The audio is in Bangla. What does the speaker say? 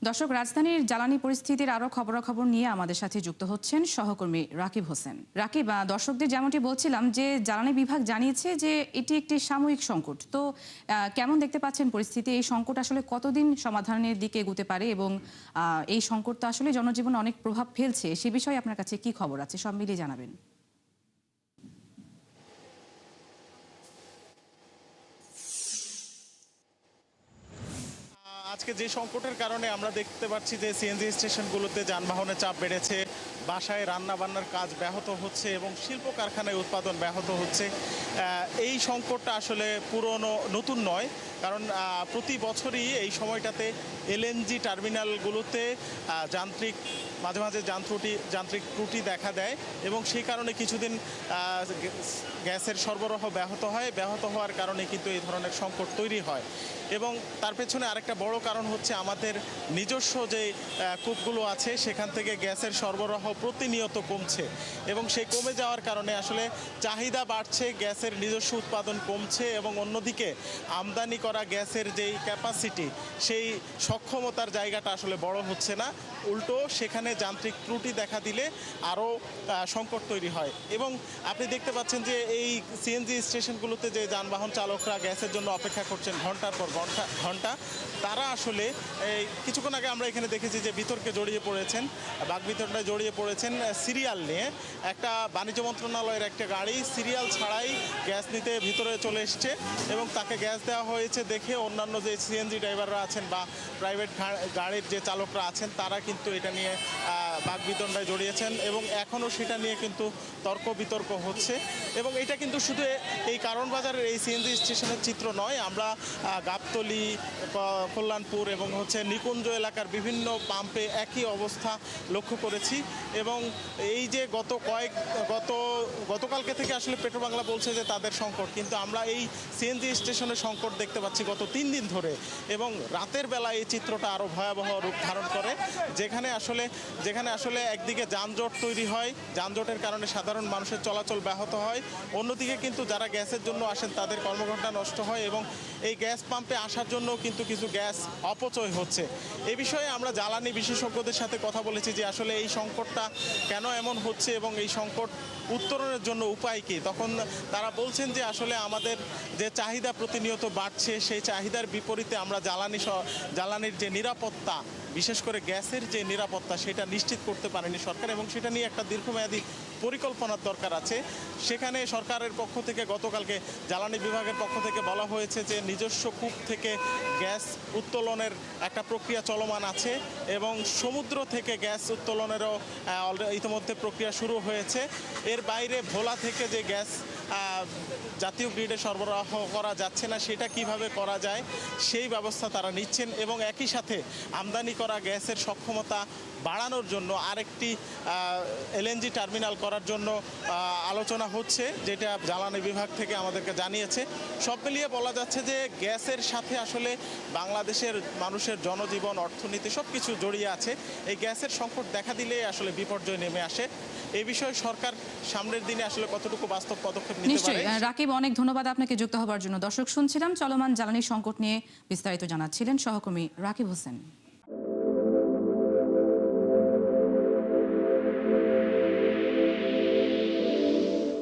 দর্শক, রাজধানীর জ্বালানি পরিস্থিতির আরও খবরাখবর নিয়ে আমাদের সাথে যুক্ত হচ্ছেন সহকর্মী রাকিব হোসেন। রাকিব, দর্শকদের যেমনটি বলছিলাম যে জ্বালানি বিভাগ জানিয়েছে যে এটি একটি সাময়িক সংকট। তো কেমন দেখতে পাচ্ছেন পরিস্থিতি? এই সংকট আসলে কতদিন সমাধানের দিকে এগোতে পারে এবং এই সংকট তো আসলে জনজীবনে অনেক প্রভাব ফেলছে, সে বিষয়ে আপনার কাছে কি খবর আছে সব মিলিয়ে জানাবেন। আজকে যে সংকটের কারণে আমরা দেখতে পাচ্ছি যে সিএনজি স্টেশনগুলোতে যানবাহনের চাপ বেড়েছে, বাসায় রান্নাবান্নার কাজ ব্যাহত হচ্ছে এবং শিল্প কারখানায় উৎপাদন ব্যাহত হচ্ছে। এই সংকটটা আসলে নতুন নয়, কারণ প্রতি বছরই এই সময়টাতে এলএনজি টার্মিনালগুলোতে মাঝে মাঝে যান্ত্রিক ত্রুটি দেখা দেয় এবং সেই কারণে কিছুদিন গ্যাসের সরবরাহ ব্যাহত হওয়ার কারণে কিন্তু এই ধরনের সংকট তৈরি হয়। এবং তার পেছনে আরেকটা বড় কারণ হচ্ছে আমাদের নিজস্ব যে কূপগুলো আছে সেখান থেকে গ্যাসের সরবরাহ প্রতিনিয়ত কমছে এবং সেই কমে যাওয়ার কারণে আসলে চাহিদা বাড়ছে, গ্যাসের নিজস্ব উৎপাদন কমছে এবং অন্যদিকে আমদানি করা গ্যাসের যেই ক্যাপাসিটি, সেই সক্ষমতার জায়গাটা আসলে বড় হচ্ছে না, উল্টো সেখানে যান্ত্রিক ত্রুটি দেখা দিলে আরও সংকট তৈরি হয়। এবং আপনি দেখতে পাচ্ছেন যে এই সিএনজি স্টেশনগুলোতে যে যানবাহন চালকরা গ্যাসের জন্য অপেক্ষা করছেন ঘন্টার পর ঘন্টা, তারা আসলে কিছুক্ষণ আগে আমরা এখানে দেখেছি যে বিতর্কে জড়িয়ে পড়েছেন, বাকবিতণ্ডায় জড়িয়ে পড়েছেন সিরিয়াল নিয়ে। একটা বাণিজ্য মন্ত্রণালয়ের একটা গাড়ি সিরিয়াল ছাড়াই গ্যাস নিতে ভিতরে চলে এসছে এবং তাকে গ্যাস দেওয়া হয়েছে দেখে অন্যান্য যে সিএনজি ড্রাইভাররা আছেন বা প্রাইভেট গাড়ির যে চালকরা আছেন তারা কিন্তু এটা নিয়ে বাকবিতণ্ডায় জড়িয়েছেন এবং এখনও সেটা নিয়ে কিন্তু তর্ক বিতর্ক হচ্ছে। এবং এটা কিন্তু শুধু এই কারণ বাজারের এই সিএনজি স্টেশনের চিত্র নয়, আমরা গাবতলী, কল্যাণপুর এবং নিকুঞ্জ এলাকার বিভিন্ন পাম্পে একই অবস্থা লক্ষ্য করেছি। এবং এই যে গতকালকে থেকে আসলে পেট্রোবাংলা বলছে যে তাদের সংকট, কিন্তু আমরা এই সিএনজি স্টেশনের সংকট দেখতে পাচ্ছি গত 3 দিন ধরে। এবং রাতের বেলা এই চিত্রটা আরও ভয়াবহ রূপ ধারণ করে, যেখানে আসলে একদিকে যানজট তৈরি হয়, যানজটের কারণে সাধারণ মানুষের চলাচল ব্যাহত হয়, অন্যদিকে কিন্তু যারা গ্যাসের জন্য আসেন তাদের কর্মঘণ্টা নষ্ট হয় এবং এই গ্যাস পাম্পে আসার জন্য কিন্তু কিছু গ্যাস অপচয় হচ্ছে। এই বিষয়ে আমরা জ্বালানি বিশেষজ্ঞদের সাথে কথা বলেছি যে আসলে এই সংকটটা কেন এমন হচ্ছে এবং এই সংকট উত্তরণের জন্য উপায় কী। তখন তারা বলছেন যে আসলে আমাদের যে চাহিদা প্রতিনিয়ত বাড়ছে, সেই চাহিদার বিপরীতে আমরা জ্বালানির যে নিরাপত্তা, বিশেষ করে গ্যাসের যে নিরাপত্তা, সেটা নিশ্চিত করতে পারেনি সরকার এবং সেটা নিয়ে একটা দীর্ঘমেয়াদী পরিকল্পনার দরকার আছে। সেখানে সরকারের পক্ষ থেকে গতকালকে জ্বালানি বিভাগের পক্ষ থেকে বলা হয়েছে যে নিজস্ব কূপ থেকে গ্যাস উত্তোলনের একটা প্রক্রিয়া চলমান আছে এবং সমুদ্র থেকে গ্যাস উত্তোলনেরও ইতিমধ্যে প্রক্রিয়া শুরু হয়েছে। এর বাইরে ভোলা থেকে যে গ্যাস জাতীয় গ্রিডে সরবরাহ করা যাচ্ছে না, সেটা কিভাবে করা যায় সেই ব্যবস্থা তারা নিচ্ছেন এবং একই সাথে আমদানি করা গ্যাসের সক্ষমতা বাড়ানোর জন্য আরেকটি এলএনজি টার্মিনাল করার জন্য আলোচনা হচ্ছে, যেটা জ্বালানি বিভাগ থেকে আমাদেরকে জানিয়েছে। সব মিলিয়ে বলা যাচ্ছে যে গ্যাসের সাথে আসলে বাংলাদেশের মানুষের জনজীবন, অর্থনীতি সব কিছু জড়িয়ে আছে। এই গ্যাসের সংকট দেখা দিলে আসলে বিপর্যয় নেমে আসে। এই বিষয়ে সরকার সামনের দিনে আসলে কতটুকু বাস্তব পদক্ষেপ নিতে পারে। নিশ্চয়ই রাকিব, অনেক ধন্যবাদ আপনাকে যুক্ত হবার জন্য। দর্শক, শুনছিলাম চলমান জ্বালানি সংকট নিয়ে বিস্তারিত জানাচ্ছিলেন সহকর্মী রাকিব হোসেন।